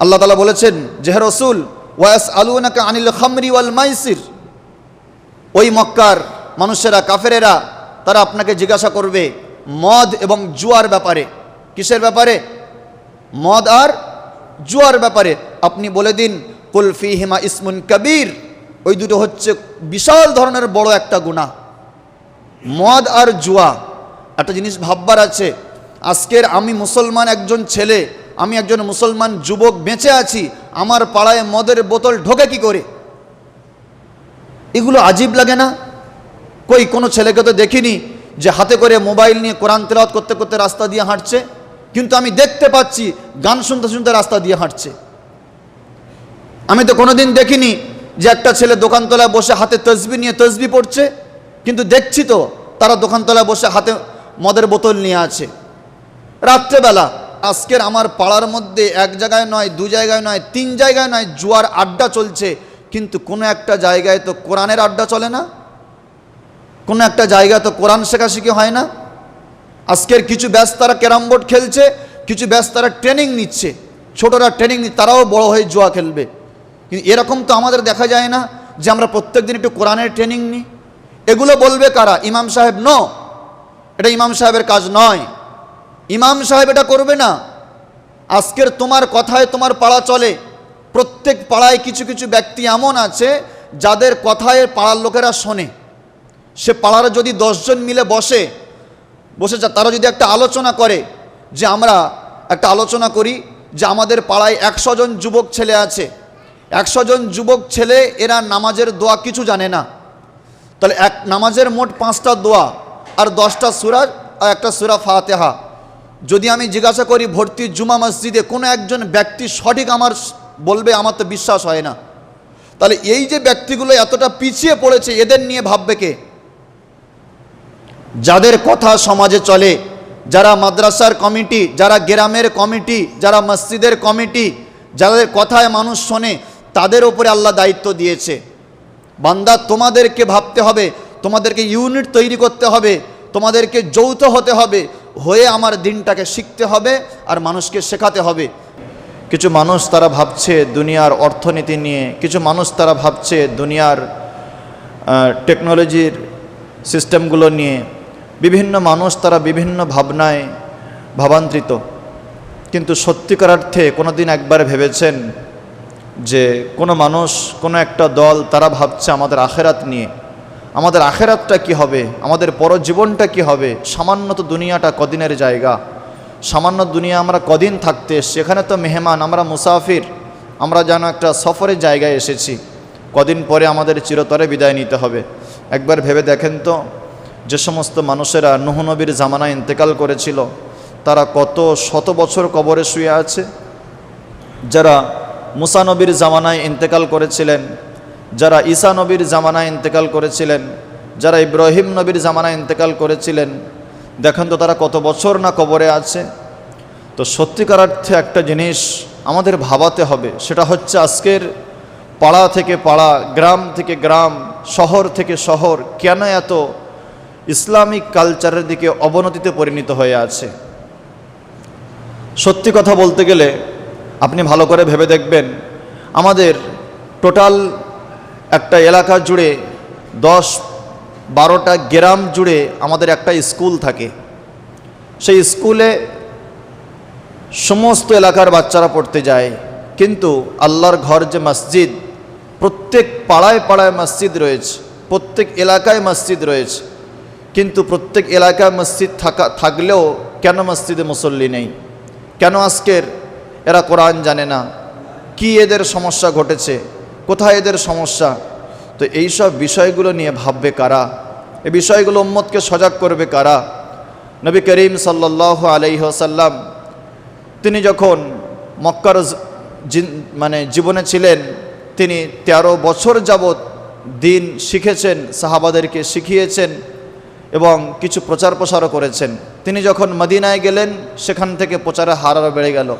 আল্লাহ তাআলা বলেছেন যে হে রাসূল ওয়াসআলুনাকা আনিল খামরি ওয়াল মাইসির, ওই মক্কার মানুষেরা কাফেরেরা তারা আপনাকে জিজ্ঞাসা করবে মদ এবং জুয়ার ব্যাপারে। কিসের ব্যাপারে? মদ আর জুয়ার ব্যাপারে। আপনি বলে দিন কুল ফীহিমা ইসমুন কবীর, ওই দুটো হচ্ছে বিশাল ধরনের বড় একটা গুনাহ, মদ আর জুয়া। একটা জিনিস ভাববার আছে, আজকের আমি মুসলমান একজন ছেলে, আমি একজন মুসলমান যুবক বেঁচে আছি, আমার পাড়ায় মদের বোতল ঢোকে কি করে? এগুলো আজীব লাগে না? কই কোনো ছেলেকে তো দেখিনি যে হাতে করে মোবাইল নিয়ে কোরআন তেলাওয়াত করতে করতে রাস্তা দিয়ে হাঁটছে, কিন্তু আমি দেখতে পাচ্ছি গান শুনতে শুনতে রাস্তা দিয়ে হাঁটছে। আমি তো কোনোদিন দেখিনি যে একটা ছেলে দোকানতলায় বসে হাতে তসবিহ নিয়ে তসবিহ পড়ছে, কিন্তু দেখছি তো তারা দোকানতলায় বসে হাতে মদের বোতল নিয়ে আছে রাত্রেবেলা। আজকের আমার পাড়ার মধ্যে এক জায়গায় নয়, দু জায়গায় নয়, 3 জায়গায় নয়, জুয়ার আড্ডা চলছে, কিন্তু কোনো একটা জায়গায় তো কোরআনের আড্ডা চলে না, কোনো একটা জায়গায় তো কোরআন শেখাশেখি হয় না। আজকের কিছু ব্যাচ তারা ক্যারাম বোর্ড খেলছে, কিছু ব্যাচ তারা ট্রেনিং নিচ্ছে, ছোটরা ট্রেনিং নিচ্ছে, তারাও বড় হয়ে জুয়া খেলবে। কিন্তু এরকম তো আমাদের দেখা যায় না যে আমরা প্রত্যেক দিন একটু কোরআনের ট্রেনিং নিই। এগুলো বলবে কারা? ইমাম সাহেব। এটা ইমাম সাহেবের কাজ নয়, ইমাম সাহেব এটা করবে না। আজকের তোমার কথায় তোমার পাড়া চলে, প্রত্যেক পাড়ায় কিছু কিছু ব্যক্তি এমন আছে যাদের কথায় পাড়ার লোকেরা শোনে। সে পাড়ার যদি 10 জন মিলে বসে তারা যদি একটা আলোচনা করে, যে আমরা একটা আলোচনা করি যে আমাদের পাড়ায় 100 জন যুবক ছেলে আছে, 100 জন যুবক ছেলে এরা নামাজের দোয়া কিছু জানে না, তাহলে এক নামাজের মোট 5টা দোয়া আর 10টা সূরা আর একটা সূরা ফাতিহা। যদি আমি জিজ্ঞাসা করি ভর্তি জুমা মসজিদে কোনো একজন ব্যক্তি সঠিক আমার বলবে, আমার তো বিশ্বাস হয় না। তাহলে এই যে ব্যক্তিগুলো এতটা পিছিয়ে পড়েছে, এদের নিয়ে ভাববে কে? যাদের কথা সমাজে চলে, যারা মাদ্রাসার কমিটি, যারা গ্রামের কমিটি, যারা মসজিদের কমিটি, যাদের কথায় মানুষ শোনে, তাদের উপরে আল্লাহ দায়িত্ব দিয়েছে। বান্দা তোমাদেরকে ভাবতে হবে, তোমাদেরকে ইউনিট তৈরি করতে হবে, তোমাদেরকে যৌথ হতে হবে, হয়ে আমার দিনটাকে শিখতে হবে আর মানুষকে শেখাতে হবে। কিছু মানুষ তারা ভাবছে দুনিয়ার অর্থনীতি নিয়ে, কিছু মানুষ তারা ভাবছে দুনিয়ার টেকনোলজির সিস্টেমগুলো নিয়ে, বিভিন্ন মানুষ তারা বিভিন্ন ভাবনায় ভাবান্তরিত। কিন্তু সত্যিকার অর্থে কোনোদিন একবার ভেবেছেন যে কোনো মানুষ, কোনো একটা দল তারা ভাবছে আমাদের আখেরাত নিয়ে, আমাদের আখেরাতটা কি হবে, আমাদের পরজীবনটা কি হবে? সামান্য তো দুনিয়াটা কদিনের জায়গা, সামান্য দুনিয়া আমরা কদিন থাকতে, সেখানে তো মেহমান, আমরা মুসাফির, আমরা যেন একটা সফরের জায়গায় এসেছি, কদিন পরে আমাদের চিরতরে বিদায় নিতে হবে। একবার ভেবে দেখেন তো, যে সমস্ত মানুষেরা নূহ নবীর জামানায় ইন্তেকাল করেছিল, তারা কত শত বছর কবরে শুয়ে আছে। যারা মুসা নবীর জামানায় ইন্তেকাল করেছিলেন, যারা ঈসা নবীর জামানায় ইন্তেকাল করেছিলেন, যারা ইব্রাহিম নবীর জামানায় ইন্তেকাল করেছিলেন, দেখেন তো তারা কত বছর না কবরে আছে। তো সত্যিকার অর্থে একটা জিনিস আমাদের ভাবাতে হবে, সেটা হচ্ছে আজকের পাড়া থেকে পাড়া, গ্রাম থেকে গ্রাম, শহর থেকে শহর কেন এত ইসলামিক কালচারের দিকে অবনতিতে পরিণত হয়ে আছে। সত্যি কথা বলতে গেলে আপনি ভালো করে ভেবে দেখবেন, আমাদের টোটাল একটা এলাকা জুড়ে 10-12টা গ্রাম জুড়ে আমাদের একটা স্কুল থাকে। সেই স্কুলে সমস্ত এলাকার বাচ্চারা পড়তে যায়, কিন্তু আল্লাহর ঘর যে মসজিদ, প্রত্যেক পাড়ায় পাড়ায় মসজিদ রয়েছে, প্রত্যেক এলাকায় মসজিদ রয়েছে, কিন্তু প্রত্যেক এলাকায় মসজিদ থাকলেও কেন মসজিদে মুসল্লি নেই? কেন আজকের এরা কোরআন জানে না? কি এদের সমস্যা ঘটেছে? কোথায় এদের সমস্যা? তো এইসব বিষয়গুলো নিয়ে ভাববে কারা? এই বিষয়গুলো উম্মতকে সজাগ করবে কারা? নবী করিম সাল্লাল্লাহু আলাইহি ওয়াসাল্লাম তিনি যখন মক্কার জীবনে ছিলেন, তিনি 13 বছর যাবৎ দিন শিখেছেন, সাহাবাদেরকে শিখিয়েছেন এবং কিছু প্রচার প্রসারও করেছেন। তিনি যখন মদিনায় গেলেন, সেখান থেকে প্রচারের হার আরও বেড়ে গেল।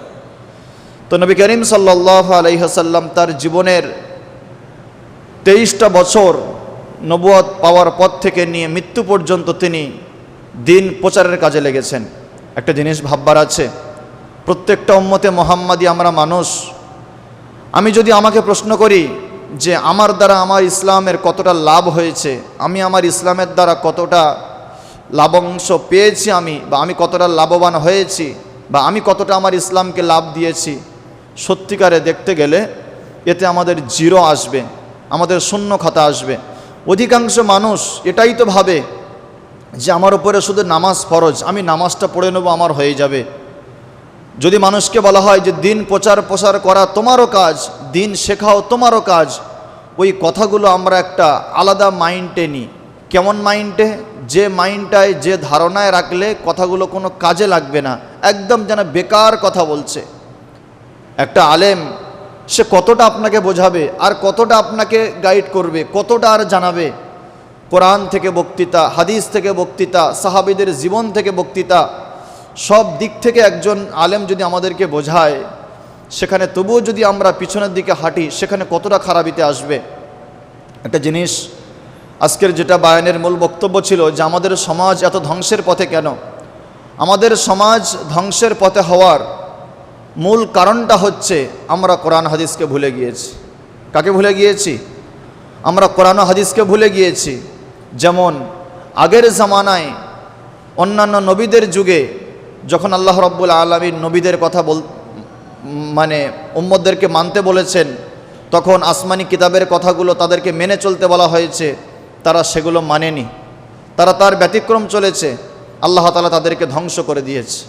তো নবী করিম সাল্লাল্লাহু আলাইহি ওয়াসাল্লাম তার জীবনের 23টা বছর নবুয়ত পাওয়ার পর থেকে নিয়ে মৃত্যু পর্যন্ত তিনি দিন প্রচারের কাজে লেগেছেন। একটা জিনিস ভাববার আছে, প্রত্যেকটা উম্মতে মুহাম্মাদি আমরা মানুষ, আমি যদি আমাকে প্রশ্ন করি যে আমার দ্বারা আমার ইসলামের কতটা লাভ হয়েছে, আমি আমার ইসলামের দ্বারা কতটা লাভাংশ পেয়েছি, বা আমি কতটা লাভবান হয়েছি, বা আমি কতটা আমার ইসলামকে লাভ দিয়েছি, সত্যিকারে দেখতে গেলে এতে আমাদের জিরো আসবে, আমাদের শূন্য খাতা আসবে। অধিকাংশ মানুষ এটাই তো ভাবে যে আমার উপরে শুধু নামাজ ফরজ, আমি নামাজটা পড়ে নেব, আমার হয়ে যাবে। যদি মানুষকে বলা হয় যে দিন প্রচার করা তোমারও কাজ, দিন শেখাও তোমারও কাজ, ওই কথাগুলো আমরা একটা আলাদা মাইন্ডে নিই। কেমন মাইন্ডে? যে মাইন্ডটায়, যে ধারণায় রাখলে কথাগুলো কোনো কাজে লাগবে না, একদম যেন বেকার কথা বলছে। একটা আলেম সে কতটা আপনাকে বোঝাবে, আর কতটা আপনাকে গাইড করবে, কতটা আর জানাবে। কোরআন থেকে বক্তৃতা, হাদিস থেকে বক্তৃতা, সাহাবীদের জীবন থেকে বক্তৃতা, সব দিক থেকে একজন আলেম যদি আমাদেরকে বোঝায়, সেখানে তবুও যদি আমরা পিছনের দিকে হাঁটি, সেখানে কতটা খারাপিতে আসবে। একটা জিনিস আজকের যেটা বায়ানের মূল বক্তব্য ছিল যে আমাদের সমাজ এত ধ্বংসের পথে কেন? আমাদের সমাজ ধ্বংসের পথে হওয়ার মূল কারণটা হচ্ছে আমরা কোরআন হাদিসকে ভুলে গিয়েছি। কাকে ভুলে গিয়েছি? আমরা কোরআন হাদিসকে ভুলে গিয়েছি। যেমন আগের জামানায় অন্যান্য নবীদের যুগে যখন আল্লাহ রাব্বুল আলামিন নবীদের কথা উম্মতদেরকে মানতে বলেছেন, তখন আসমানি কিতাবের কথাগুলো তাদেরকে মেনে চলতে বলা হয়েছে, তারা সেগুলো মানেনি, তারা তার ব্যতিক্রম চলেছে, আল্লাহ তাআলা তাদেরকে ধ্বংস করে দিয়েছে।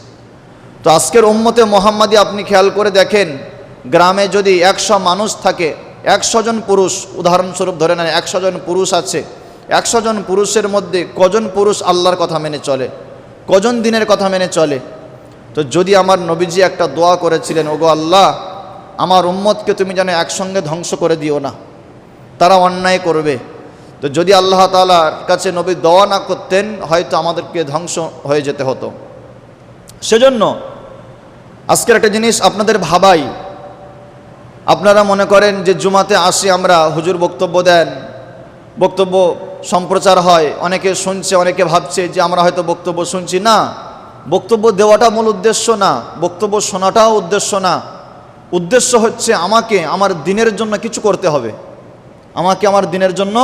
তো আজকের উম্মতে মুহাম্মাদি আপনি খেয়াল করে দেখেন, গ্রামে যদি 100 মানুষ থাকে, 100 জন পুরুষ, উদাহরণস্বরূপ ধরে নেন 100 জন পুরুষ আছে, 100 জন পুরুষের মধ্যে কজন পুরুষ আল্লাহর কথা মেনে চলে, কজন দিনের কথা মেনে চলে? তো যদি আমার নবীজি একটা দোয়া করেছিলেন, ওগো আল্লাহ, আমার উম্মতকে তুমি যেন একসঙ্গে ধ্বংস করে দিও না, তারা অন্যায় করবে। তো যদি আল্লাহ তাআলার কাছে নবী দোয়া না করতেন, হয়তো আমাদেরকে ধ্বংস হয়ে যেতে হতো। সেজন্য আজকের একটা জিনিস আপনাদের ভাবাই, আপনারা মনে করেন যে জুমাতে আসি আমরা, হুজুর বক্তব্য দেন, বক্তব্য সম্প্রচার হয়, অনেকে শুনছে, অনেকে ভাবছে যে আমরা হয়তো বক্তব্য শুনছি। না, বক্তব্য দেওয়াটা মূল উদ্দেশ্য না, বক্তব্য শোনাটাও উদ্দেশ্য না। উদ্দেশ্য হচ্ছে আমাকে আমার দিনের জন্য কিছু করতে হবে, আমাকে আমার দিনের জন্য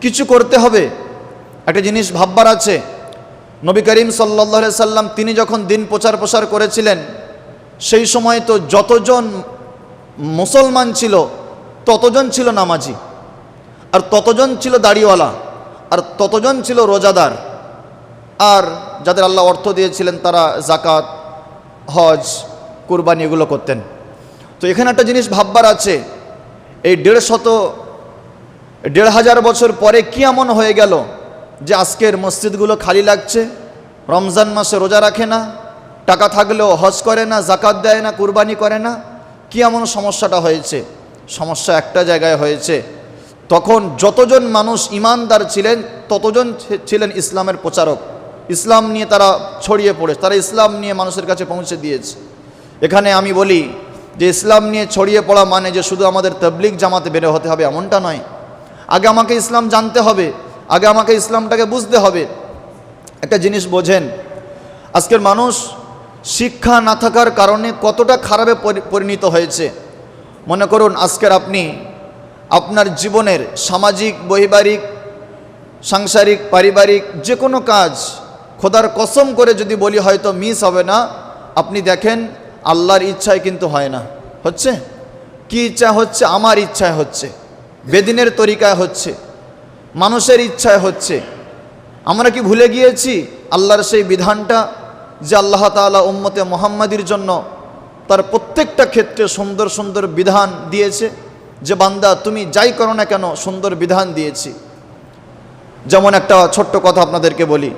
কিছু করতে হবে। একটা জিনিস ভাববার আছে, নবী করিম সাল্লাল্লাহু আলাইহি সাল্লাম তিনি যখন দিন প্রচার করেছিলেন, সেই সময় তো যতজন মুসলমান ছিল ততজন ছিল নামাজি, আর ততজন ছিল দাড়িওয়ালা, আর ততজন ছিল রোজাদার, আর যাদের আল্লাহ অর্থ দিয়েছিলেন তারা জাকাত, হজ, কুরবানি এগুলো করতেন। তো এখানে একটা জিনিস ভাববার আছে, এই 1,500 বছর পরে কি এমন হয়ে গেল যে আজকের মসজিদগুলো খালি লাগছে? রমজান মাসে রোজা রাখে না, টাকা থাকলেও হজ করে না, জাকাত দেয় না, কুরবানি করে না। কি এমন সমস্যাটা হয়েছে? সমস্যা একটা জায়গায় হয়েছে, তখন যতজন মানুষ ইমানদার ছিলেন ততজন ছিলেন ইসলামের প্রচারক, ইসলাম নিয়ে তারা ছড়িয়ে পড়েছে, তারা ইসলাম নিয়ে মানুষের কাছে পৌঁছে দিয়েছে। এখানে আমি বলি যে ইসলাম নিয়ে ছড়িয়ে পড়া মানে যে শুধু আমাদের তাবলীগ জামাতে বের হতে হবে এমনটা নয়। আগে আমাকে ইসলাম জানতে হবে, আগে আমাকে ইসলামটাকে বুঝতে হবে। একটা জিনিস বোঝেন, আজকের মানুষ শিক্ষা না থাকার কারণে কতটা খারাপে পরিণত হয়েছে। মনে করুন আজকের আপনি আপনার জীবনের সামাজিক, বৈবাহিক, সাংসারিক, পারিবারিক যে কোনো কাজ খোদার কসম করে যদি বলি হয়তো মিস হবে না, আপনি দেখেন আল্লাহর ইচ্ছায় কিন্তু হয় না। হচ্ছে কি ইচ্ছা হচ্ছে? আমার ইচ্ছায় হচ্ছে, বেদিনের তরিকায় হচ্ছে, মানুষের ইচ্ছায় হচ্ছে। আমরা কি ভুলে গিয়েছি আল্লাহর সেই বিধানটা যে আল্লাহ তাআলা উম্মতে মুহাম্মাদির জন্য তার প্রত্যেকটা ক্ষেত্রে সুন্দর সুন্দর বিধান দিয়েছে, যে বান্দা তুমি যাই করো না কেন সুন্দর বিধান দিয়েছি। যেমন একটা ছোট্ট কথা আপনাদেরকে বলি,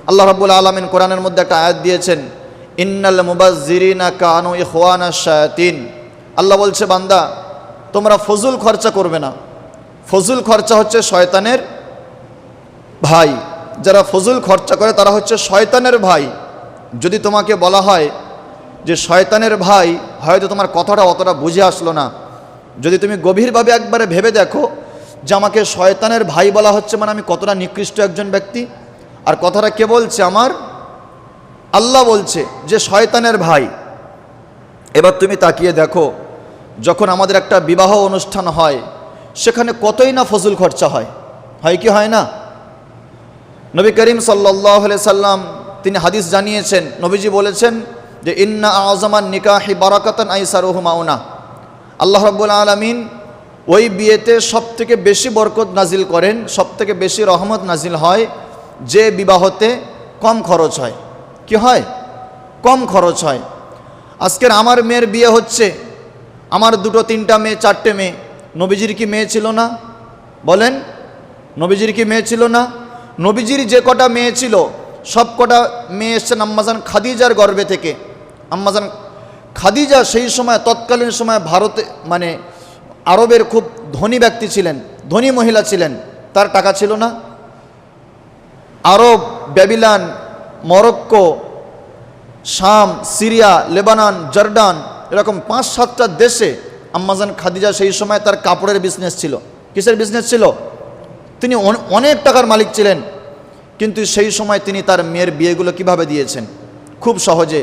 আল্লাহ রাব্বুল আলামিন কোরআনের মধ্যে একটা আয়াত দিয়েছেন, ইন্নাল মুবাজ্জিরিনা কানু ইখওয়ানাশ শায়াতিন। আল্লাহ বলছে বান্দা তোমরা ফজুল খরচা করবে না। ফজুল খরচা হচ্ছে শয়তানের ভাই, যারা ফজুল খরচা করে তারা হচ্ছে শয়তানের ভাই। যদি তোমাকে বলা হয় যে শয়তানের ভাই, হয়তো তোমার কথাটা অতটা বুঝে আসলো না। যদি তুমি গভীরভাবে একবারে ভেবে দেখো যে আমাকে শয়তানের ভাই বলা হচ্ছে, মানে আমি কতটা নিকৃষ্ট একজন ব্যক্তি। আর কথাটা কে বলছে? আমার আল্লাহ বলছে যে শয়তানের ভাই। এবার তুমি তাকিয়ে দেখো যখন আমাদের একটা বিবাহ অনুষ্ঠান হয় সেখানে কতই না ফজল খরচা হয়, হয় কি হয় না? নবী করিম সাল্লাল্লাহু আলাইহি সাল্লাম তিনি হাদিস জানিয়েছেন, নবীজি বলেছেন যে ইন্না আযমান নিকাহি বারাকাতান আইসারুহু মাউনা। আল্লাহ রাব্বুল আলামিন ওই বিয়েতে সবথেকে বেশি বরকত নাজিল করেন, সবথেকে বেশি রহমত নাজিল হয় যে বিবাহতে কম খরচ হয়। কি হয়? কম খরচ হয়। আজকের আমার মেয়ের বিয়ে হচ্ছে, আমার 2, 3টা মেয়ে, 4টে মেয়ে, নবীজির কি মেয়ে ছিল না? বলেন, নবীজির কি মেয়ে ছিল না? নবীজির যে কটা মেয়ে ছিল সব কটা মেয়ে এসছেন আম্মাজান খাদিজার গর্ভে থেকে। আম্মাজান খাদিজা সেই সময়, তৎকালীন সময় ভারতে মানে আরবের খুব ধনী ব্যক্তি ছিলেন, ধনী মহিলা ছিলেন, তার টাকা ছিল না। আরব, ব্যাবিলন, মরক্কো, শাম, সিরিয়া, লেবানন, জর্ডান, এরকম 5-7টা দেশে আম্মাজান খাদিজা সেই সময় তার কাপড়ের বিজনেস ছিল। কিসের বিজনেস ছিল? তিনি অনেক টাকার মালিক ছিলেন, কিন্তু সেই সময় তিনি তার মেয়ের বিয়েগুলো কিভাবে দিয়েছেন? খুব সহজে।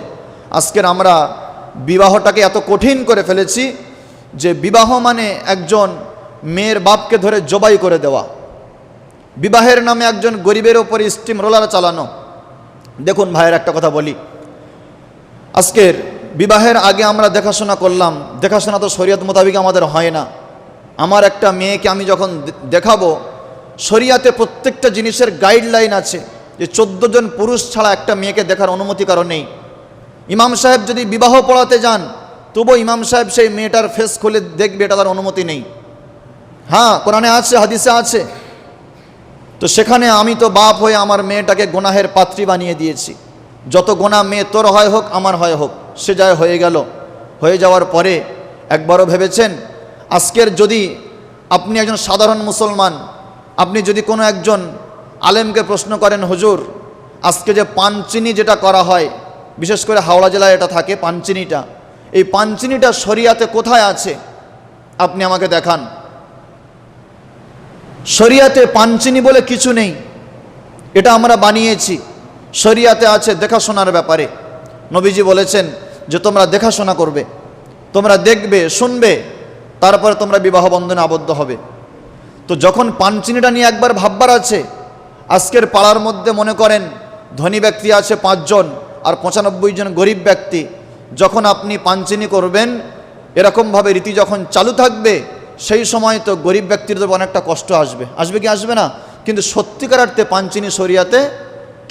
আজকের আমরা বিবাহটাকে এত কঠিন করে ফেলেছি যে বিবাহ মানে একজন মেয়ের বাপকে ধরে জবাই করে দেওয়া, বিবাহের নামে একজন গরিবের ওপর স্টিম রোলার চালানো। দেখুন ভাইয়ের একটা কথা বলি, আজকের বিবাহের আগে আমরা দেখাশোনা করলাম, দেখাশোনা তো শরীয়ত মোতাবিক আমাদের হয় না। আমার একটা মেয়েকে আমি যখন দেখাবো, শরীয়তে প্রত্যেকটা জিনিসের গাইডলাইন আছে যে 14 জন পুরুষ ছাড়া একটা মেয়েকে দেখার অনুমতি কারো নেই। ইমাম সাহেব যদি বিবাহ পড়াতে যান তবুও ইমাম সাহেব সেই মেয়েটার ফেস খুলে দেখবে, এটা তার অনুমতি নেই। হ্যাঁ, কোরআনে আছে, হাদিসে আছে। তো সেখানে আমি তো বাপ হয়ে আমার মেয়েটাকে গুনাহের পাত্রী বানিয়ে দিয়েছি। যত গোনা মেয়ে তোর হয় হোক, আমার হয় হোক, সে যায় হয়ে গেল। হয়ে যাওয়ার পরে একবারও ভেবেছেন? আজকের যদি আপনি একজন সাধারণ মুসলমান, আপনি যদি কোনো একজন আলেমকে প্রশ্ন করেন, হুজুর আজকে যে পানচিনি যেটা করা হয়, বিশেষ করে হাওড়া জেলায় এটা থাকে পানচিনিটা, এই পানচিনিটা শরিয়াতে কোথায় আছে আপনি আমাকে দেখান। শরিয়াতে পানচিনি বলে কিছু নেই, এটা আমরা বানিয়েছি। শরিয়াতে আছে দেখাশোনার ব্যাপারে। নবীজি বলেছেন যে তোমরা দেখাশোনা করবে, তোমরা দেখবে, শুনবে, তারপরে তোমরা বিবাহ বন্ধনে আবদ্ধ হবে। তো যখন পানচিনিটা নিয়ে একবার ভাববার আছে, আজকের পাড়ার মধ্যে মনে করেন ধনী ব্যক্তি আছে 5 জন আর 95 জন গরিব ব্যক্তি, যখন আপনি পানচিনি করবেন এরকমভাবে রীতি যখন চালু থাকবে, সেই সময় তো গরিব ব্যক্তির তো অনেকটা কষ্ট আসবে। আসবে কি আসবে না? কিন্তু সত্যিকার অর্থে পানচিনি শরিয়াতে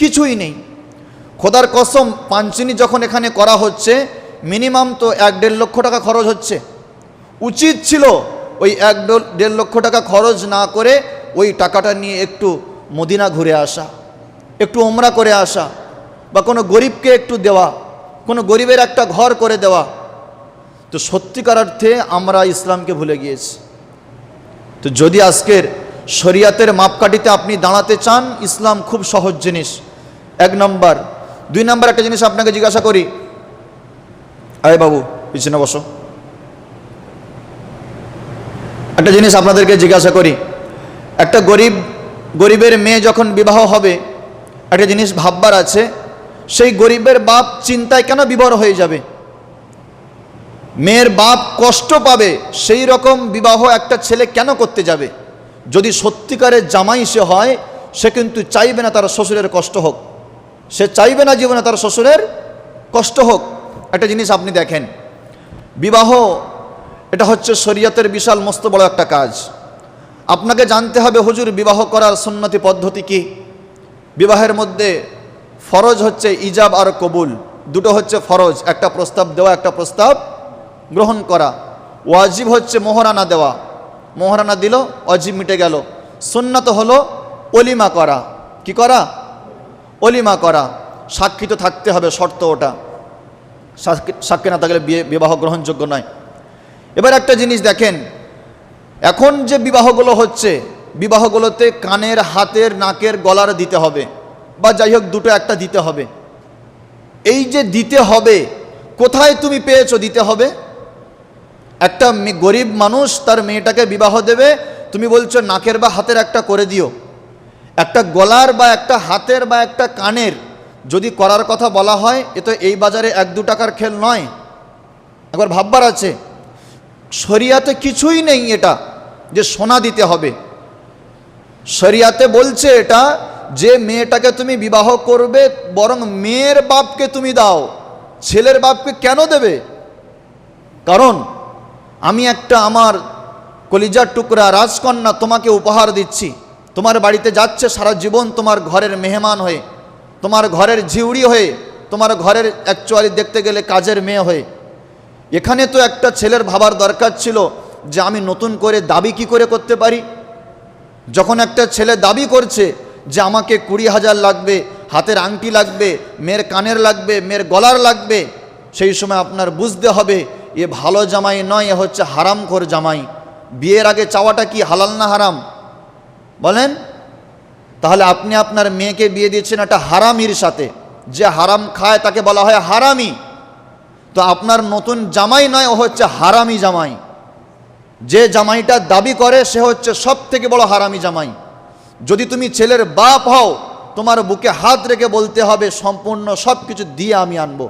কিছুই নেই। খোদার কসম, পানচিনি যখন এখানে করা হচ্ছে মিনিমাম তো 1-1.5 লক্ষ টাকা খরচ হচ্ছে। উচিত ছিল ওই 1-1.5 লক্ষ টাকা খরচ না করে ওই টাকাটা নিয়ে একটু মদিনা ঘুরে আসা, একটু ওমরা করে আসা, বা কোনো গরিবকে একটু দেওয়া, কোনো গরিবের একটা ঘর করে দেওয়া। তো সত্যিকার অর্থে আমরা ইসলামকে ভুলে গিয়েছি। তো যদি আজকের শরিয়াতের মাপকাঠিতে আপনি দাঁড়াতে চান, ইসলাম খুব সহজ জিনিস, 1 নম্বর। 2 নম্বর একটা জিনিস আপনাকে জিজ্ঞাসা করি, আয় বাবু পিছনে বসো, একটা জিনিস আপনাদেরকে জিজ্ঞাসা করি, একটা গরিবের মেয়ে যখন বিবাহ হবে, একটা জিনিস ভাববার আছে, সেই গরিবের বাপ চিন্তায় কেন বিভোর হয়ে যাবে? মেয়ের বাপ কষ্ট পাবে সেই রকম বিবাহ একটা ছেলে কেন করতে যাবে? যদি সত্যিকারের জামাই সে হয়, সে কিন্তু চাইবে না তার শ্বশুরের কষ্ট হোক, সে চাইবে না জীবনে তার শ্বশুরের কষ্ট হোক। একটা জিনিস আপনি দেখেন, বিবাহ এটা হচ্ছে শরীয়তের বিশাল মস্ত বড় একটা কাজ। আপনাকে জানতে হবে হুজুর বিবাহ করার সুন্নতি পদ্ধতি কি। বিবাহের মধ্যে ফরজ হচ্ছে ইজাব আর কবুল, দুটো হচ্ছে ফরজ, একটা প্রস্তাব দেওয়া, একটা প্রস্তাব গ্রহণ করা। ওয়াজিব হচ্ছে মোহরানা দেওয়া, মোহরানা দিল ওয়াজিব মিটে গেল। সুন্নাত হলো অলিমা করা। কি করা? অলিমা করা। সাক্ষী তো থাকতে হবে, শর্ত ওটা, সাক্ষী না থাকলে বিবাহ গ্রহণযোগ্য নয়। এবার একটা জিনিস দেখেন, এখন যে বিবাহগুলো হচ্ছে, বিবাহগুলোতে কানের, হাতের, নাকের, গলার দিতে হবে, বা যাই হোক দুটো একটা দিতে হবে। এই যে দিতে হবে, কোথায় তুমি পেয়েছো দিতে হবে? একটা গরিব মানুষ তার মেয়েটাকে বিবাহ দেবে, তুমি বলছো নাকের বা হাতের একটা করে দিও। একটা গলার বা একটা হাতের বা একটা কানের যদি করার কথা বলা হয়, এ তো এই বাজারে 1-2 টাকার খেল নয়, একবার ভাববার আছে। শরিয়াতে কিছুই নেই এটা যে সোনা দিতে হবে। শরিয়াতে বলছে এটা যে মেয়েটাকে তুমি বিবাহ করবে বরং মেয়ের বাপকে তুমি দাও, ছেলের বাপকে কেন দেবে? কারণ আমি একটা আমার কলিজার টুকরা রাজকন্যা তোমাকে উপহার দিচ্ছি, তোমার বাড়িতে যাচ্ছে সারা জীবন তোমার ঘরের মেহমান হয়ে, তোমার ঘরের ঝিউড়ি হয়ে, তোমার ঘরের অ্যাকচুয়ালি দেখতে গেলে কাজের মেয়ে হয়ে। এখানে তো একটা ছেলের ভাবার দরকার ছিল যে আমি নতুন করে দাবি কি করে করতে পারি। যখন একটা ছেলে দাবি করছে যে আমাকে 20,000 লাগবে, হাতের আংটি লাগবে, মেয়ের কানের লাগবে, মেয়ের গলার লাগবে, সেই সময় আপনার বুঝতে হবে এ ভালো জামাই নয়, এ হচ্ছে হারামখোর জামাই। বিয়ের আগে চাওয়াটা কি হালাল না হারাম বলেন? তাহলে আপনি আপনার মেয়েকে বিয়ে দিচ্ছেন একটা হারামির সাথে, যে হারাম খায় তাকে বলা হয় হারামি। তো আপনার নতুন জামাই নয়, ও হচ্ছে হারামি জামাই। যে জামাইটা দাবি করে সে হচ্ছে সব থেকে বড় হারামি জামাই। যদি তুমি ছেলের বাপ হও, তোমার বুকে হাত রেখে বলতে হবে সম্পূর্ণ সব কিছু দিয়ে আমি আনবো।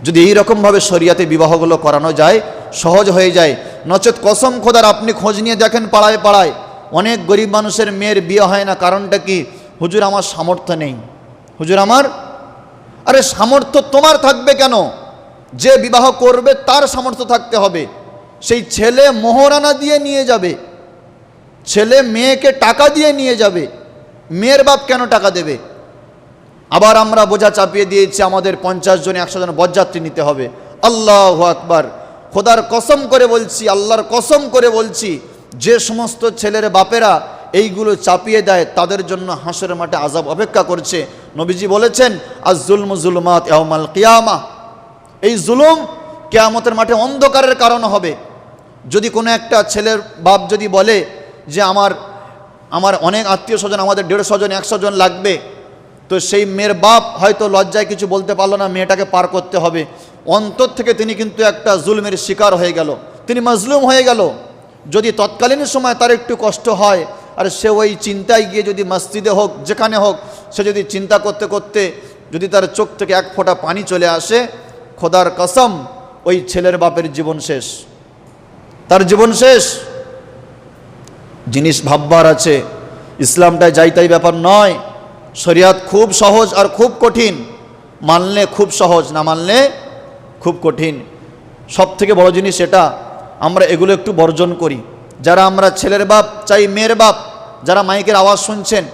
যদি এইরকমভাবে শরিয়াতে বিবাহগুলো করানো যায়, সহজ হয়ে যায়। নচেত কসম খোদার আপনি খোঁজ নিয়ে দেখেন পাড়ায় পাড়ায় অনেক গরিব মানুষের মেয়ের বিয়ে হয় না। কারণটা কি? হুজুর আমার সামর্থ্য নেই। হুজুর আমার, আরে সামর্থ্য তোমার থাকবে কেন? যে বিবাহ করবে তার সামর্থ্য থাকতে হবে। সেই ছেলে মোহরানা দিয়ে নিয়ে যাবে, ছেলে মেয়েকে টাকা দিয়ে নিয়ে যাবে, মেয়ের বাপ কেন টাকা দেবে? আবার আমরা বোঝা চাপিয়ে দিয়েছি আমাদের 50 জন 100 জন বরযাত্রী নিতে হবে। আল্লাহু আকবার, খোদার কসম করে বলছি, আল্লাহর কসম করে বলছি, যে সমস্ত ছেলের বাপেরা এইগুলো চাপিয়ে দেয় তাদের জন্য হাসরের মাঠে আযাব অপেক্ষা করছে। নবীজি বলেছেন আয-যুলমু যুলুমাত ইয়াউমাল কিয়ামা, এই জুলুম কিয়ামতের মাঠে অন্ধকারের কারণ হবে। যদি কোনো একটা ছেলের বাপ যদি বলে যে আমার অনেক আত্মীয় স্বজন, আমাদের 150 জন 100 জন লাগবে, তো সেই মেয়ের বাপ হয়তো লজ্জায় কিছু বলতে পারলো না, মেয়েটাকে পার করতে হবে, অন্তর থেকে তিনি কিন্তু একটা জুলমের শিকার হয়ে গেল, তিনি মাজলুম হয়ে গেল। যদি তৎকালীন সময় তার একটু কষ্ট হয়, আর সে ওই চিন্তায় গিয়ে যদি মসজিদে হোক যেখানে হোক, সে যদি চিন্তা করতে করতে যদি তার চোখ থেকে এক ফোঁটা পানি চলে আসে, খোদার কসম ওই ছেলের বাপের জীবন শেষ, তার জীবন শেষ। জিনিস ভাববার আছে, ইসলামটায় যাই তাই ব্যাপার নয়। শরিয়াত খুব সহজ আর খুব কঠিন, মানলে খুব সহজ, না মানলে খুব কঠিন। সব থেকে বড় জিনিস এটা, আমরা এগুলো একটু বর্জন করি। যারা আমরা ছেলের বাপ চাই মেয়ের বাপ, যারা মাইকের আওয়াজ শুনছেন,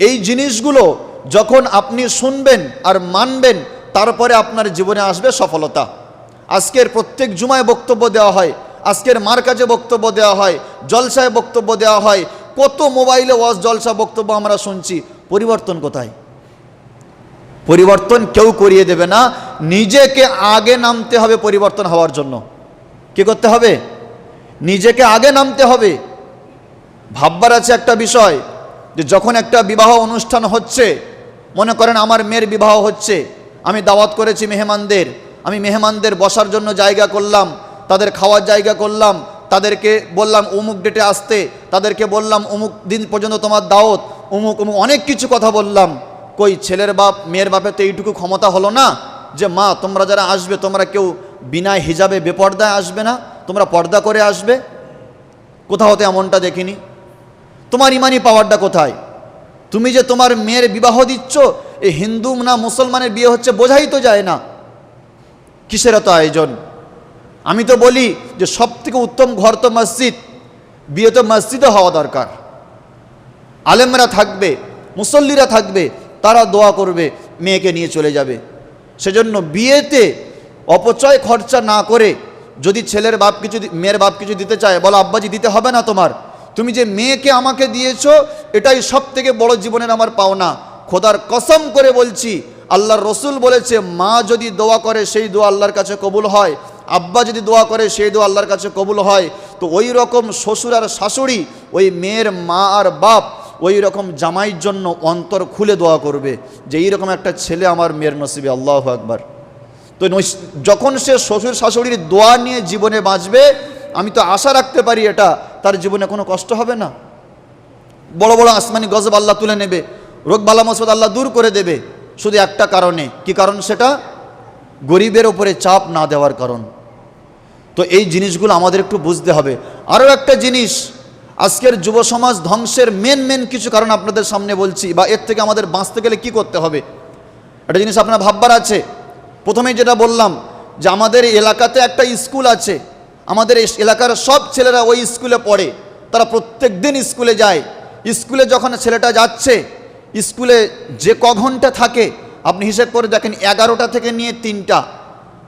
এই জিনিসগুলো যখন আপনি শুনবেন আর মানবেন, তারপরে আপনার জীবনে আসবে সফলতা। আজকের প্রত্যেক জুমায় বক্তব্য দেওয়া হয়, আজকের মারকাজে বক্তব্য দেওয়া হয়, জলসায় বক্তব্য দেওয়া হয়, কত মোবাইলে ওয়াজ জলসা বক্তব্য আমরা শুনছি। পরিবর্তন কোথায়? পরিবর্তন কেউ করিয়ে দেবে না, নিজেকে আগে নামতে হবে পরিবর্তন হওয়ার জন্য। কি করতে হবে? নিজেকে আগে নামতে হবে। ভাববার আছে একটা বিষয়, যে যখন একটা বিবাহ অনুষ্ঠান হচ্ছে, মনে করেন আমার মেয়ের বিবাহ হচ্ছে, আমি দাওয়াত করেছি মেহমানদের, আমি মেহমানদের বসার জন্য জায়গা করলাম, তাদের খাওয়ার জায়গা করলাম, তাদেরকে বললাম অমুক ডেটে আসতে, তাদেরকে বললাম অমুক দিন পর্যন্ত তোমার দাওয়াত, অমুক অমুক অনেক কিছু কথা বললাম। কই ছেলের বাপ মেয়ের বাপের তো এইটুকু ক্ষমতা হলো না যে মা তোমরা যারা আসবে তোমরা কেউ বিনা হিজাবে বেপর্দায় আসবে না, তোমরা পর্দা করে আসবে? কোথাও তো এমনটা দেখিনি। তোমার ইমানি পাওয়ারটা কোথায়? তুমি যে তোমার মেয়ের বিবাহ দিচ্ছ, এই হিন্দু না মুসলমানের বিয়ে হচ্ছে বোঝাই তো যায় না, কিসের এত আয়োজন? আমি তো বলি যে সব থেকে উত্তম ঘর তো মসজিদ, বিয়ে তো মসজিদে হওয়া দরকার। আলেমরা থাকবে, মুসল্লিরা থাকবে, তারা দোয়া করবে, মেয়েকে নিয়ে চলে যাবে। সেজন্য বিয়েতে অপচয় খরচা না করে, যদি ছেলের বাপ কিছু মেয়ের বাপ কিছু দিতে চায়, বলো আব্বাজি দিতে হবে না তোমার, তুমি যে মেয়েকে আমাকে দিয়েছো এটাই সব থেকে বড় জীবনের আমার পাওনা। খোদার কসম করে বলছি, আল্লাহর রসুল বলেছে মা যদি দোয়া করে সেই দোয়া আল্লাহর কাছে কবুল হয়, আব্বা যদি দোয়া করে সেই দোয়া আল্লাহর কাছে কবুল হয়। তো ওই রকম শ্বশুর আর শাশুড়ি, ওই মেয়ের মা আর বাপ ওই রকম জামাইয়ের জন্য অন্তর খুলে দোয়া করবে যে এইরকম একটা ছেলে আমার মেয়ের নসিবে। আল্লাহু আকবার। তো যখন সে শ্বশুর শাশুড়ির দোয়া নিয়ে জীবনে বাঁচবে, আমি তো আশা রাখতে পারি এটা তার জীবনে কোনো কষ্ট হবে না। বড় বড় আসমানি গজব আল্লাহ তুলে নেবে, রোগ বালা মুসিবত আল্লাহ দূর করে দেবে, শুধু একটা কারণে। কি কারণ সেটা? গরিবের ওপরে চাপ না দেওয়ার কারণ। তো তো এই জিনিসগুলো আমাদের একটু বুঝতে হবে। আরও একটা জিনিস, আজকের যুব সমাজ ধ্বংসের মেন কিছু কারণ আপনাদের সামনে বলছি, বা এর থেকে আমাদের বাঁচতে গেলে কি করতে হবে একটা জিনিস আপনার ভাববার আছে। প্রথমেই যেটা বললাম যে আমাদের এলাকাতে একটা স্কুল আছে, আমাদের এলাকার সব ছেলেরা ওই স্কুলে পড়ে, তারা প্রত্যেক দিন স্কুলে যায়। স্কুলে যখন ছেলেটা যাচ্ছে, স্কুলে যে ক ঘন্টা থাকে আপনি হিসেব করে দেখেন, 11টা থেকে নিয়ে 3টা,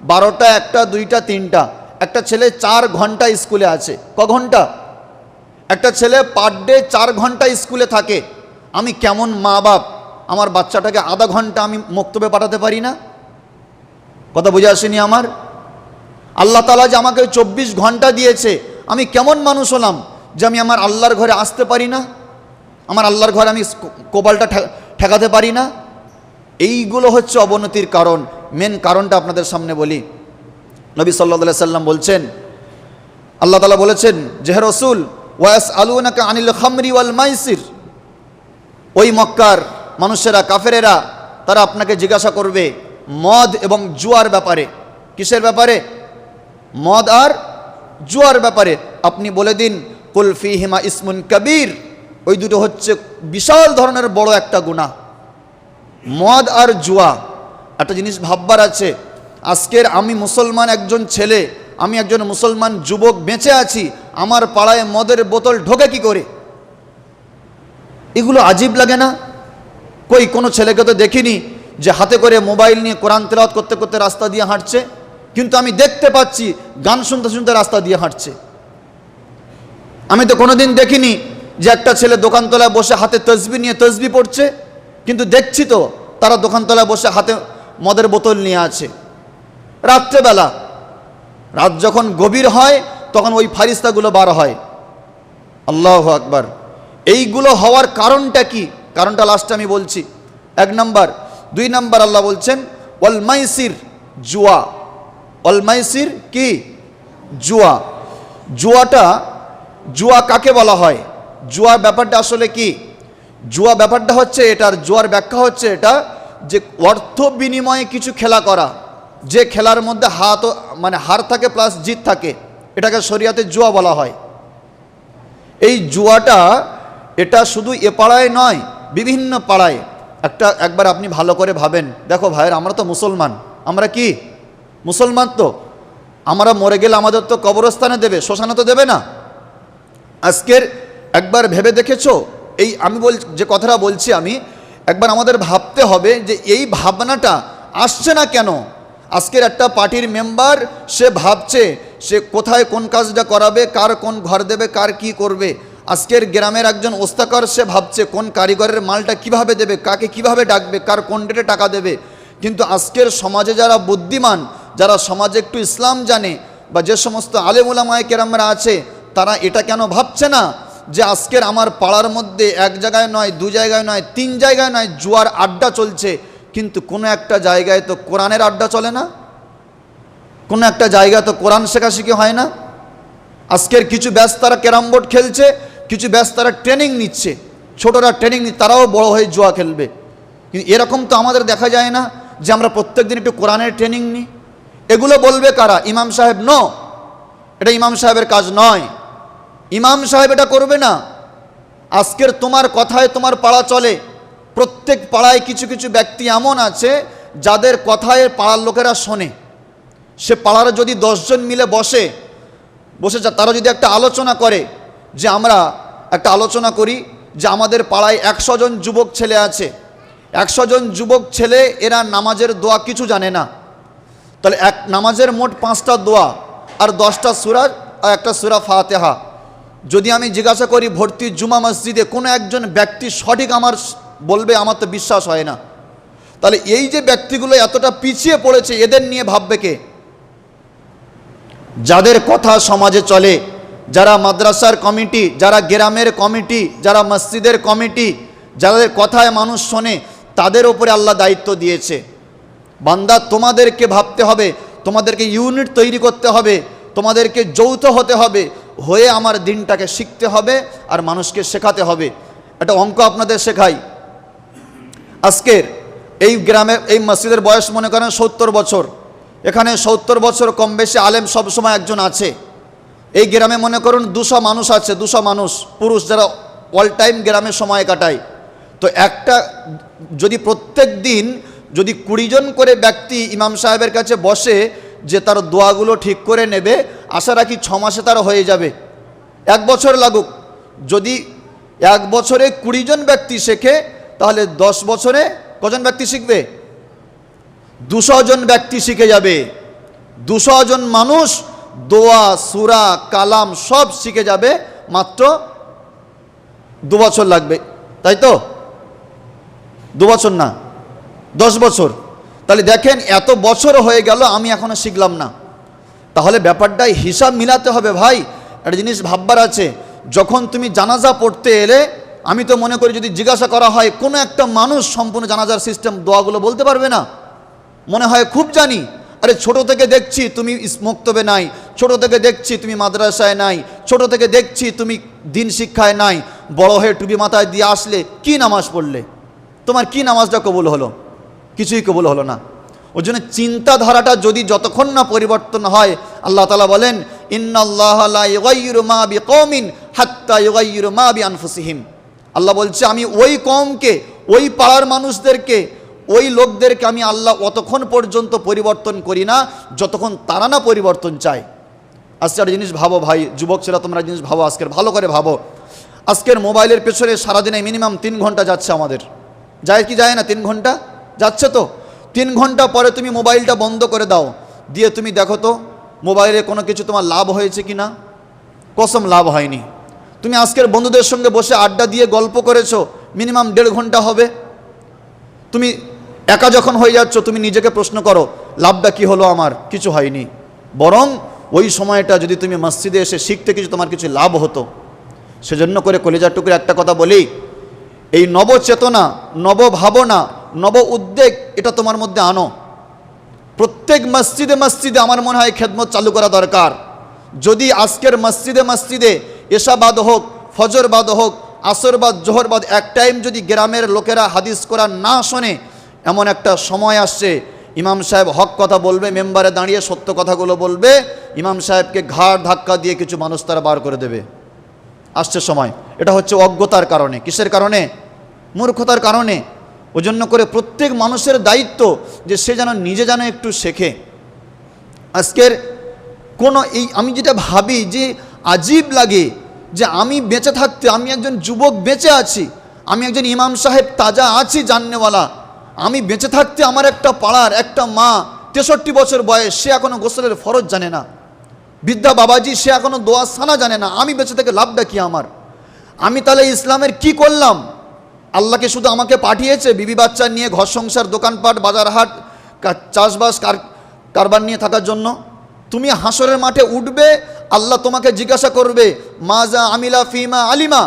12টা, 1টা, 2টা, 3টা, একটা ছেলে 4 ঘন্টা স্কুলে আছে। ক ঘন্টা? একটা ছেলে পার ডে 4 ঘন্টা স্কুলে থাকে। আমি কেমন মা বাপ, আমার বাচ্চাটাকে আধা ঘন্টা আমি মক্তবে পাঠাতে পারি না? কথা বুঝে আসেনি আমার? আল্লাহ তাআলা যে আমাকে 24 ঘন্টা দিয়েছে, আমি কেমন মানুষ হলাম যে আমি আমার আল্লাহর ঘরে আসতে পারি না, আমার আল্লাহর ঘরে আমি কোবালটা ঠেকাতে পারি না? এইগুলো হচ্ছে অবনতির কারণ। মেন কারণটা আপনাদের সামনে বলি। নবী সাল্লাল্লাহু আলাইহি সাল্লাম বলছেন, আল্লাহ তাআলা বলেছেন যে হে রাসূল, ওয়াসআলুনাকা আনিল খামরি ওয়াল মাইসির, ওই মক্কার মানুষেরা, কাফেরেরা, তারা আপনাকে জিজ্ঞাসা করবে মদ এবং জুয়ার ব্যাপারে। কিসের ব্যাপারে? মদ আর জুয়ার ব্যাপারে। আপনি বলে দিন, কুল ফীহিমা ইসমুন কবীর, ওই দুটো হচ্ছে বিশাল ধরনের বড় একটা গুনাহ, মদ আর জুয়া। একটা জিনিস ভাববার আছে, আজকের আমি মুসলমান একজন ছেলে, আমি একজন মুসলমান যুবক বেঁচে আছি, আমার পাড়ায় মদের বোতল ঢোকে কি করে? এগুলো আজীব লাগে না? কই কোনো ছেলেকে তো দেখিনি যে হাতে করে মোবাইল নিয়ে কোরআন তেলাওয়াত করতে করতে রাস্তা দিয়ে হাঁটছে, কিন্তু আমি দেখতে পাচ্ছি গান শুনতে শুনতে রাস্তা দিয়ে হাঁটছে। আমি তো কোনোদিন দেখিনি যে একটা ছেলে দোকানতলায় বসে হাতে তসবিহ নিয়ে তসবিহ পড়ছে, কিন্তু দেখছি তো তারা দোকানতলায় বসে হাতে মদের বোতল নিয়ে আছে। রাত্রেবেলা, রাত যখন গভীর হয় তখন ওই ফারিস্তাগুলো বার হয়। আল্লাহু আকবার। এইগুলো হওয়ার কারণটা কি? কারণটা লাস্টে আমি বলছি। 1 নাম্বার। 2 নাম্বার, আল্লাহ বলছেন ওয়াল মাইসির, জুয়া। ওয়াল মাইসির কি? জুয়া। জুয়া কাকে বলা হয়? জুয়া ব্যাপারটা আসলে কি? জুয়া ব্যাপারটা হচ্ছে এটার, জুয়ার ব্যাখ্যা হচ্ছে এটা যে অর্থ বিনিময়ে কিছু খেলা করা, যে খেলার মধ্যে হার থাকে প্লাস জিত থাকে, এটাকে শরিয়াতে জুয়া বলা হয়। এই জুয়াটা এটা শুধু এ পাড়ায় নয়, বিভিন্ন পাড়ায়। একবার আপনি ভালো করে ভাবেন, দেখো ভাইয়ের, আমরা তো মুসলমান, আমরা কি মুসলমান? তো আমরা মরে গেলে আমাদের তো কবরস্থানে দেবে, শ্মশানে তো দেবে না। আজকের একবার ভেবে দেখেছো? এই আমি যে কথাটা বলছি আমি, একবার আমাদের ভাবতে হবে যে এই ভাবনাটা আসছে না কেন? আজকের একটা পার্টির মেম্বার, সে ভাবছে সে কোথায় কোন কাজটা করাবে, কার কোন ঘর দেবে, কার কি করবে। আজকের গ্রামের একজন ওস্তাকার, সে ভাবছে কোন কারিগরের মালটা কিভাবে দেবে, কাকে কিভাবে ডাকবে, কার কোন ডেটে টাকা দেবে। কিন্তু আজকের সমাজে যারা বুদ্ধিমান, যারা সমাজে একটু ইসলাম জানে, বা যে সমস্ত আলেম উলামায়ে কেরামরা আছে, তারা এটা কেন ভাবছে না যে আজকের আমার পাড়ার মধ্যে 1 জায়গায় নয়, 2 জায়গায় নয়, 3 জায়গায় নয়, জুয়ার আড্ডা চলছে, কিন্তু কোনো একটা জায়গায় তো কোরআনের আড্ডা চলে না, কোনো একটা জায়গায় তো কোরআন শেখাশেখি হয় না। আজকের কিছু ব্যাচ তারা ক্যারাম বোর্ড খেলছে, কিছু ব্যাচ তারা ট্রেনিং নিচ্ছে, ছোটরা ট্রেনিং নিচ্ছে, তারাও বড় হয়ে জুয়া খেলবে। কিন্তু এরকম তো আমাদের দেখা যায় না যে আমরা প্রত্যেক দিন একটু কোরআনের ট্রেনিং নিই। এগুলো বলবে কারা? ইমাম সাহেব। এটা ইমাম সাহেবের কাজ নয়, ইমাম সাহেব এটা করবে না। আজকের তোমার কথায় তোমার পাড়া চলে, প্রত্যেক পাড়ায় কিছু কিছু ব্যক্তি এমন আছে যাদের কথায় পাড়ার লোকেরা শোনে। সে পাড়ার যদি 10 জন মিলে বসে তারা যদি একটা আলোচনা করে, যে আমরা একটা আলোচনা করি যে আমাদের পাড়ায় 100 জন যুবক ছেলে আছে, 100 জন যুবক ছেলে, এরা নামাজের দোয়া কিছু জানে না, তাহলে নামাজের মোট 5টা দোয়া আর 10টা সূরা আর একটা সূরা ফাতিহা। যদি আমি জিজ্ঞাসা করি ভর্তি জুমা মসজিদে কোনো একজন ব্যক্তি সঠিক আমার বলবে, আমার তো বিশ্বাস হয় না। তাহলে এই যে ব্যক্তিগুলো এতটা পিছিয়ে পড়েছে, এদের নিয়ে ভাববে কে? যাদের কথা সমাজে চলে, যারা মাদ্রাসার কমিটি, যারা গ্রামের কমিটি, যারা মসজিদের কমিটি, যাদের কথায় মানুষ শোনে, তাদের উপরে আল্লাহ দায়িত্ব দিয়েছে। বান্দা, তোমাদেরকে ভাবতে হবে, তোমাদেরকে ইউনিট তৈরি করতে হবে, তোমাদেরকে যৌথ হতে হবে, হয়ে আমার দিনটাকে শিখতে হবে আর মানুষকে শেখাতে হবে। একটা অঙ্ক আপনাদের শেখাই। আজকের এই গ্রামের এই মসজিদের বয়স মনে করেন 70 বছর, এখানে 70 বছর কম বেশি আলেম সবসময় একজন আছে। এই গ্রামে মনে করুন 200 মানুষ আছে, 200 মানুষ পুরুষ যারা অল টাইম গ্রামে সময় কাটায়। তো একটা যদি প্রত্যেক দিন যদি 20 জন করে ব্যক্তি ইমাম সাহেবের কাছে বসে যে তার দোয়াগুলো ঠিক করে নেবে, আশা রাখি 6 মাসে তার হয়ে যাবে। 1 বছর লাগুক, যদি 1 বছরে 20 জন ব্যক্তি শেখে তাহলে 10 বছরে কজন ব্যক্তি শিখবে? 200 জন ব্যক্তি শিখে যাবে। 200 জন মানুষ দোয়া, সূরা, কালাম সব শিখে যাবে, মাত্র 2 বছর লাগবে, তাই তো? 2 বছর না, 10 বছর। তাহলে দেখেন এত বছর হয়ে গেল, আমি এখনো শিখলাম না। তাহলে ব্যাপারটাই হিসাব মিলাতে হবে ভাই। একটা জিনিস ভাববার আছে, যখন তুমি জানাজা পড়তে এলে, আমি তো মনে করি যদি জিজ্ঞাসা করা হয় কোনো একটা মানুষ সম্পূর্ণ জানাজার সিস্টেম দোয়াগুলো বলতে পারবে না? মনে হয় খুব জানি। আরে ছোট থেকে দেখছি তুমি মক্তবে নাই, ছোট থেকে দেখছি তুমি মাদ্রাসায় নাই, ছোট থেকে দেখছি তুমি দিন শিক্ষায় নাই, বড় হয়ে টুপি মাথায় দিয়ে আসলে কি নামাজ পড়লে? তোমার কি নামাজটা কবুল হলো? কিছুই কবুল হলো না। ওই জন্য চিন্তাধারাটা যদি যতক্ষণ না পরিবর্তন হয়, আল্লাহ তাআলা বলেন ইন্নাল্লাহা লা ইউগাইয়িরু মা বিকওমিন হাত্তা ইউগাইয়িরু মা বিআনফুসিহিম। আল্লাহ বলছে আমি ওই কওমকে, ওই পাড়ার মানুষদেরকে, ওই লোকদেরকে আমি আল্লাহ অতক্ষণ পর্যন্ত পরিবর্তন করি না যতক্ষণ তারা না পরিবর্তন চায়। আজকে একটা জিনিস ভাবো ভাই, যুবক ছেলে তোমরা জিনিস ভাবো, আজকের ভালো করে ভাবো। আজকের মোবাইলের পেছনে সারাদিনে মিনিমাম 3 ঘন্টা যাচ্ছে আমাদের, যায় কি যায় না? 3 ঘন্টা যাচ্ছে তো। 3 ঘন্টা পরে তুমি মোবাইলটা বন্ধ করে দাও, দিয়ে তুমি দেখো তো মোবাইলে কোনো কিছু তোমার লাভ হয়েছে কি না? কসম লাভ হয়নি। তুমি আজকের বন্ধুদের সঙ্গে বসে আড্ডা দিয়ে গল্প করেছো, মিনিমাম 1.5 ঘন্টা হবে। তুমি একা যখন হয়ে যাচ্ছ, তুমি নিজেকে প্রশ্ন করো লাভটা কি হলো আমার? কিছু হয়নি। বরং ওই সময়টা যদি তুমি মসজিদে এসে শিখতে কিছু তোমার কিছু লাভ হতো। সেজন্য করে কলিজার টুকরে একটা কথা বলি, এই নবচেতনা, নবভাবনা, নব উদ্যোগ এটা তোমার মধ্যে আনো। প্রত্যেক মসজিদে মসজিদে আমার মনে হয় খেদমত চালু করা দরকার। যদি আজকের মসজিদে মসজিদে এশাবাদ হোক, ফজরবাদ হোক, আসরবাদ, জোহরবাদ এক টাইম যদি গ্রামের লোকেরা হাদিস কোরআন না শোনে, এমন একটা সময় আসছে ইমাম সাহেব হক কথা বলবে, মেম্বারে দাঁড়িয়ে সত্য কথাগুলো বলবে, ইমাম সাহেবকে ঘাড় ধাক্কা দিয়ে কিছু মানুষ তারা বার করে দেবে। আসছে সময়। এটা হচ্ছে অজ্ঞতার কারণে। কিসের কারণে? মূর্খতার কারণে। ওই জন্য করে প্রত্যেক মানুষের দায়িত্ব যে সে যেন নিজে যেন একটু শেখে। আজকের কোনো এই আমি যেটা ভাবি যে আজীব লাগে যে আমি বেঁচে থাকতে, আমি একজন যুবক বেঁচে আছি, আমি একজন ইমাম সাহেব তাজা আছি জাননেওয়ালা, আমি বেঁচে থাকতে আমার একটা পাড়ার একটা মা 63 বছর বয়স, সে এখনও গোসলের ফরজ জানে না। বৃদ্ধা বাবাজি সে এখনও দোয়া সানা জানে না। আমি বেঁচে থেকে লাভটা কি আমার? আমি তাহলে ইসলামের কি করলাম? আল্লাহকে শুধু আমাকে পাঠিয়েছে বিবি বাচ্চা নিয়ে ঘর সংসার, দোকানপাট, বাজার হাট, চাষবাস, কারবার নিয়ে থাকার জন্য? তুমি হাসরের মাঠে উঠবে, আল্লাহ তোমাকে জিজ্ঞাসা করবে মাজা আমিলা ফিমা আলিমা,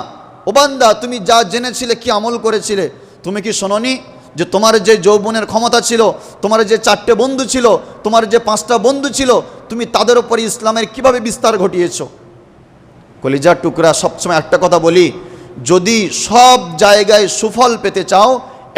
ও বান্দা তুমি যা জেনেছিলে কি আমল করেছিলে? তুমি কি শোনোনি যে তোমার যে যৌবনের ক্ষমতা ছিল, তোমার যে 4টে বন্ধু ছিল, তোমার যে 5টা বন্ধু ছিল, তুমি তাদের উপরে ইসলামের কিভাবে বিস্তার ঘটিয়েছ? কলিজার টুকরা, সবসময় একটা কথা বলি, যদি সব জায়গায় সুফল পেতে চাও,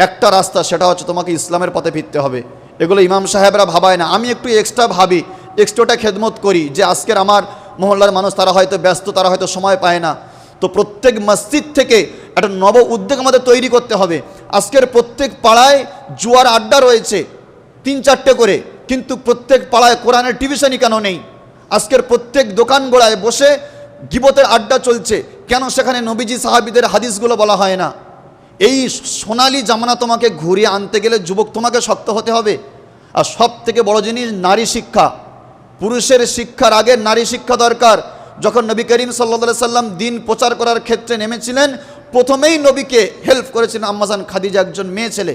একটা রাস্তা, সেটা হচ্ছে তোমাকে ইসলামের পথে ফিরতে হবে। এগুলো ইমাম সাহেবরা ভাবায় না, আমি একটু এক্সট্রা ভাবি, এক্সট্রাটা খেদমত করি যে আজকের আমার মহল্লার মানুষ তারা হয়তো ব্যস্ত, তারা হয়তো সময় পায় না। তো প্রত্যেক মসজিদ থেকে একটা নব উদ্যোগ আমাদের তৈরি করতে হবে। আজকের প্রত্যেক পাড়ায় জুয়ার আড্ডা রয়েছে 3-4টে করে, কিন্তু প্রত্যেক পাড়ায় কোরআনের টিউশনই কেন নেই? আজকের প্রত্যেক দোকান গোড়ায় বসে গিবতের আড্ডা চলছে, কেন সেখানে নবীজি সাহাবীদের হাদিসগুলো বলা হয় না? এই সোনালী জামানা তোমাকে ঘুরিয়ে আনতে গেলে যুবক তোমাকে শক্ত হতে হবে। আর সব থেকে বড় জিনিস নারী শিক্ষা। পুরুষের শিক্ষার আগে নারী শিক্ষা দরকার। যখন নবী করিম সাল্লাল্লাহু আলাইহি সাল্লাম দিন প্রচার করার ক্ষেত্রে নেমেছিলেন, প্রথমেই নবীকে হেল্প করেছিলেন আম্মাজান খাদিজা, একজন মেয়ে ছেলে।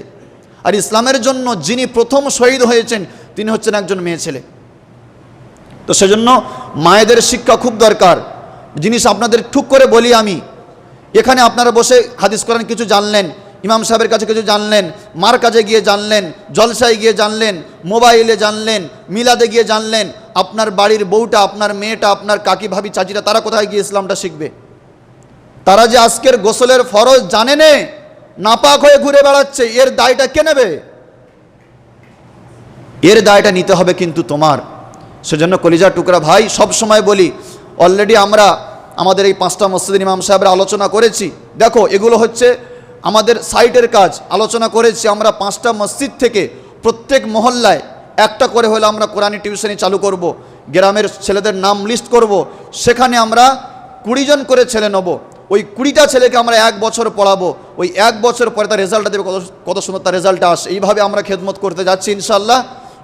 আর ইসলামের জন্য যিনি প্রথম শহীদ হয়েছেন তিনি হচ্ছেন একজন মেয়ে ছেলে। তো সেজন্য মায়েদের শিক্ষা খুব দরকার। জিনিস আপনাদের ঠুক করে বলি আমি, এখানে আপনারা বসে হাদিস কোরআন কিছু জানলেন, ইমাম সাহেবের কাছে কিছু জানলেন, মার কাছে গিয়ে জানলেন, জলসায় গিয়ে জানলেন, মোবাইলে জানলেন, মিলাদে গিয়ে জানলেন। আপনার বাড়ির বউটা, আপনার মেয়েটা, আপনার কাকি ভাবি চাচিরা তারা কোথায় গিয়ে ইসলামটা শিখবে? তারা যে আজকের গোসলের ফরজ জানে নে, নাপাক হয়ে ঘুরে বেড়াচ্ছে, এর দায়টা কে নেবে? এর দায়টা নিতে হবে কিন্তু তোমার। সেজন্য কলিজা টুকরা ভাই, সব সময় বলি, অলরেডি আমরা আমাদের এই 5টা মসজিদের ইমাম সাহেবরা আলোচনা করেছি। দেখো, এগুলো হচ্ছে আমাদের সাইটের কাজ। আলোচনা করেছি আমরা 5টা মসজিদ থেকে প্রত্যেক মহল্লায় একটা করে হলে আমরা কোরআনি টিউশনি চালু করব, গ্রামের ছেলেদের নাম লিস্ট করব, সেখানে আমরা 20 জন করে ছেলে নেব। ওই 20টা ছেলেকে আমরা 1 বছর পড়াবো। ওই 1 বছর পরে তার রেজাল্টটা দেবে, কত সুন্দর তার রেজাল্টটা আসে। এইভাবে আমরা খেদমত করতে যাচ্ছি ইনশাল্লাহ।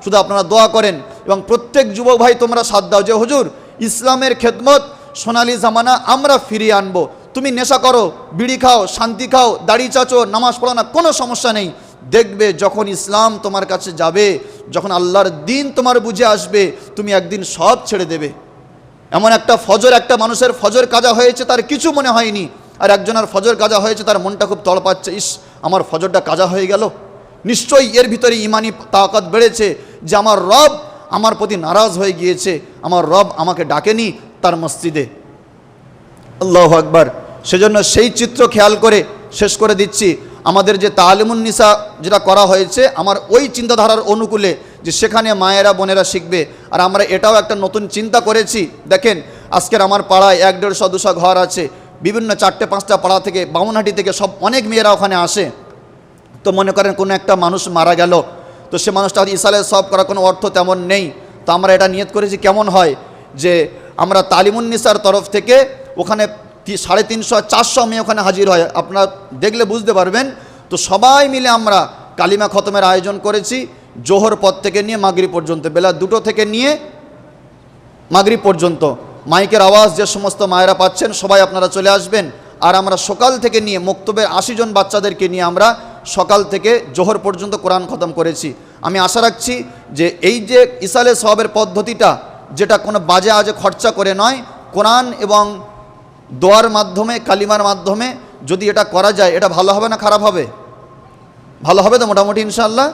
শুধু আপনারা দোয়া করেন এবং প্রত্যেক যুবক ভাই তোমরা সাথ দাও যে হুজুর, ইসলামের খেদমত সোনালী জামানা আমরা ফিরিয়ে আনবো। তুমি নেশা করো, বিড়ি খাও, শান্তি খাও, দাড়ি চাচো, নামাজ পড়ো না, কোনো সমস্যা নেই। দেখবে যখন ইসলাম তোমার কাছে যাবে, যখন আল্লাহর দিন তোমার বুঝে আসবে, তুমি একদিন সব ছেড়ে দেবে। এমন একটা ফজর, একটা মানুষের ফজর কাজা হয়েছে তার কিছু মনে হয়নি, আর একজনের ফজর কাজা হয়েছে তার মনটা খুব তড়পাচ্ছে, ইস আমার ফজরটা কাজা হয়ে গেল। নিশ্চয়ই এর ভিতরে ইমানি তাকাত বেড়েছে যে আমার রব আমার প্রতি নারাজ হয়ে গিয়েছে, আমার রব আমাকে ডাকেনি তার মসজিদে। আল্লাহু আকবার। সেজন্য সেই চিত্র খেয়াল করে শেষ করে দিচ্ছি, আমাদের যে তালিমুন নিসা যেটা করা হয়েছে আমার ওই চিন্তাধারার অনুকূলে, যে সেখানে মায়েরা বোনেরা শিখবে। আর আমরা এটাও একটা নতুন চিন্তা করেছি। দেখেন, আজকের আমার পাড়ায় 100-150 ঘর আছে, বিভিন্ন 4-5টা পাড়া থেকে, বামুনহাটি থেকে সব অনেক মেয়েরা ওখানে আসে। তো মনে করেন কোনো একটা মানুষ মারা গেল, তো সে মানুষটা ইসালে সব করার কোনো অর্থ তেমন নেই। তো আমরা এটা নিয়ত করেছি কেমন হয় যে আমরা তালিমুন নিসার তরফ থেকে ওখানে 350-400 মেয়ে ওখানে হাজির হয়, আপনারা দেখলে বুঝতে পারবেন। তো সবাই মিলে আমরা কালিমা খতমের আয়োজন করেছি, জোহর পর থেকে নিয়ে মাগরিব পর্যন্ত, বেলা 2টো থেকে নিয়ে মাগরিব পর্যন্ত। মাইকের আওয়াজ যে সমস্ত মায়েরা পাচ্ছেন সবাই আপনারা চলে আসবেন। আর আমরা সকাল থেকে নিয়ে মক্তবের 80 জন বাচ্চাদেরকে নিয়ে আমরা সকাল থেকে জোহর পর্যন্ত কোরআন খতম করেছি। আমি আশা রাখছি যে এই যে ইসালে সওয়াবের পদ্ধতিটা, যেটা কোনো বাজে আজে খরচা করে নয়, কোরআন এবং দোয়ার মাধ্যমে, কালিমার মাধ্যমে যদি এটা করা যায়, এটা ভালো হবে না খারাপ হবে? ভালো হবে তো মোটামুটি ইনশাআল্লাহ।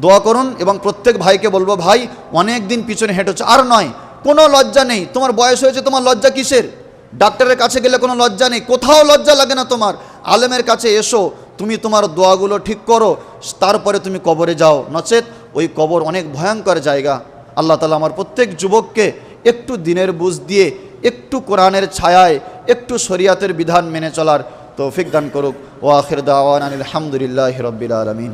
দোয়া করুন এবং প্রত্যেক ভাইকে বলবো, ভাই অনেক দিন পিছনে হেঁটেছে, আর নয়, কোনো লজ্জা নেই। তোমার বয়স হয়েছে, তোমার লজ্জা কিসের? ডাক্তারের কাছে গেলে কোনো লজ্জা নেই, কোথাও লজ্জা লাগে না তোমার। আলেমের কাছে এসো, তুমি তোমার দোয়াগুলো ঠিক করো, তারপরে তুমি কবরে যাও, নচেত ওই কবর অনেক ভয়ঙ্কর জায়গা। আল্লাহ তাআলা আমার প্রত্যেক যুবককে একটু দিনের বুঝ দিয়ে, একটু কোরআনের ছায়ায়, একটু শরিয়াতের বিধান মেনে চলার তৌফিক দান করুক। ওয়া আখির দাওয়ানা আলহামদুলিল্লাহি রাব্বিল আলামিন।